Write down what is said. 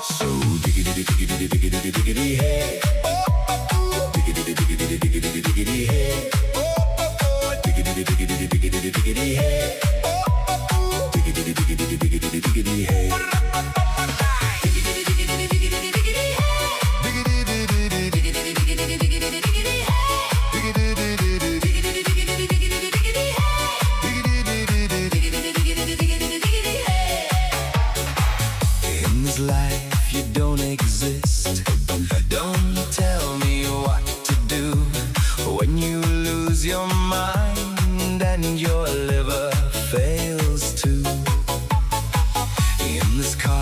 So diggity diggity diggity diggity hey. Diggity diggity diggity diggity hey. Diggity diggity diggity diggity hey. Diggity diggity diggity diggity hey. In this life you don't exist. Don't tell me what to do when you lose your mind and your liver fails too. In this car